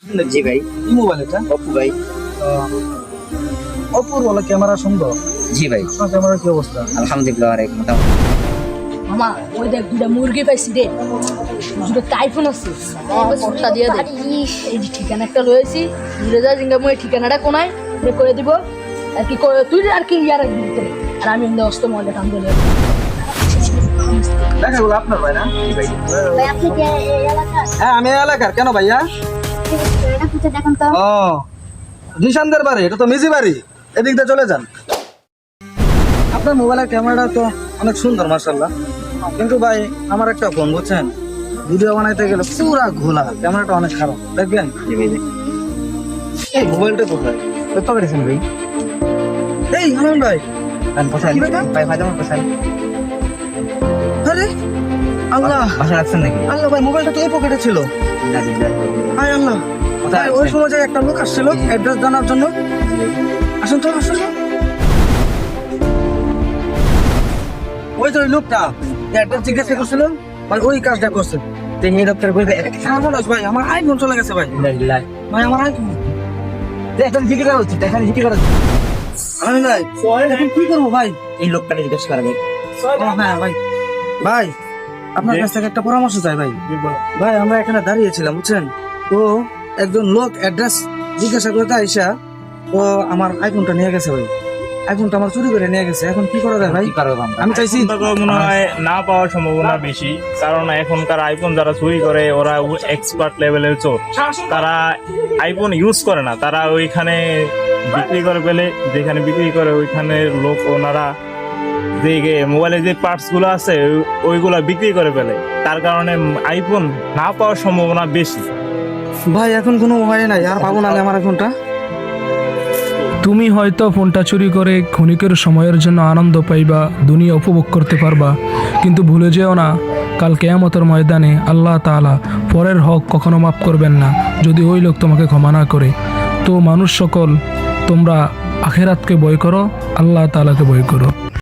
জি ভাই। কি মোবাইল এটা? অপু ভাই। অপুর বলে ক্যামেরা সুন্দর। জি ভাই। আপনার ক্যামেরার কি অবস্থা? আলহামদুলিল্লাহ অনেক মোটামুটি। মামা ওই দেখ দুটা মুরগি পাইছি রে, দুটো টাইফুন আছে পট্টা দিয়ে দে। এই যে ঠিকানা একটা রয়েছি, ঘুরে যা জিঙ্গা মুই ঠিকানাটা কোনায় করে দিব আর কি তুই আর কি ইয়ার ভিতরে, আর আমি এমনি অস্ত মহলে কাম করে দেখা গেল আপনার ভাই না? ভাই আপনি কি এই এলাকার? হ্যাঁ আমি এই এলাকার। কেন ভাইয়া? এটা খুঁজে দেখেন তো। ও নিশানদের বাড়ি, এটা তো মিজি বাড়ি, এদিক দিয়ে চলে যান। আপনার মোবাইলের ক্যামেরাটা তো অনেক সুন্দর মাশাআল্লাহ, কিন্তু ভাই আমার একটা ফোন বুঝছেন, ভিডিও বানাইতে গেলে পুরা ঘোলা, ক্যামেরাটা অনেক খারাপ। দেখবেন জি ভাই। এই মোবাইলটা কোথায়? কত করেছেন ভাই? এই হানান ভাই, কোথায় কি ব্যাপার? ভাই? ভাই আমার কোথায়? আরে আল্লাহ বাসা রাখছেন নাকি? আল্লাহ ভাই, মোবাইলটা তো এই পকেটে ছিল। না জি না। হায় আল্লাহ কোথায় ভাই, ওই রাখছেন? সময় যে একটা লোক আসছিল অ্যাড্রেস জানার জন্য। আসুন তো আসুন তো। ওই যে ওই লোকটা অ্যাড্রেস জিজ্ঞাসা করছিল ভাই, ওই কাজটা করছে। তিনি ডক্টর বলবে সর্বনাশ ভাই, আমার আইফোন চলে গেছে ভাই। ভাই আমার আইফোন, এখন জিজ্ঞেস করা উচিত, এখন জিজ্ঞেস করা উচিত। আমি ভাই এখন কি করবো ভাই? এই লোকটাকে জিজ্ঞেস করবে। হ্যাঁ ভাই, ভাই আপনার কাছ থেকে একটা পরামর্শ চাই ভাই। ভাই আমরা এখানে দাঁড়িয়েছিলাম বুঝছেন, তো একজন লোক অ্যাড্রেস জিজ্ঞাসা করতে আইসা তো আমার আইফোনটা নিয়ে গেছে ভাই, আইফোনটা আমার চুরি করে নিয়ে গেছে। এখন কি করা যায় ভাই? কি করবো আমরা? আমি চাইছি এখন তো মনে হয় না পাওয়ার সম্ভাবনা বেশি, কারণ এখনকার আইফোন যারা চুরি করে ওরা এক্সপার্ট লেভেলের চোর। তারা আইফোন ইউজ করে না, তারা ওইখানে বিক্রি করে ফেলে, যেখানে বিক্রি করে ওইখানে লোক ওনারা যে মোবাইলের যে পার্টস গুলো আছে ওইগুলা বিক্রি করে ফেলে, তার কারণে আইফোন না পাওয়ার সম্ভাবনা বেশি। ভাই এখন কোনো উপায় নাই, আর পাবো না আমি আমার আইফোনটা। তুমি হয়তো ফোনটা চুরি করে ক্ষণিকের সময়ের জন্য আনন্দ পাইবা, দুনিয়া উপভোগ করতে পারবা, কিন্তু ভুলে যেও না কাল কিয়ামতের ময়দানে আল্লাহ তাআলা পরের হক কখনো মাফ করবেন না যদি ওই লোক তোমাকে ক্ষমা না করে। তো মানুষ সকল, তোমরা আখিরাতকে ভয় করো, আল্লাহ তাআলাকে ভয় করো।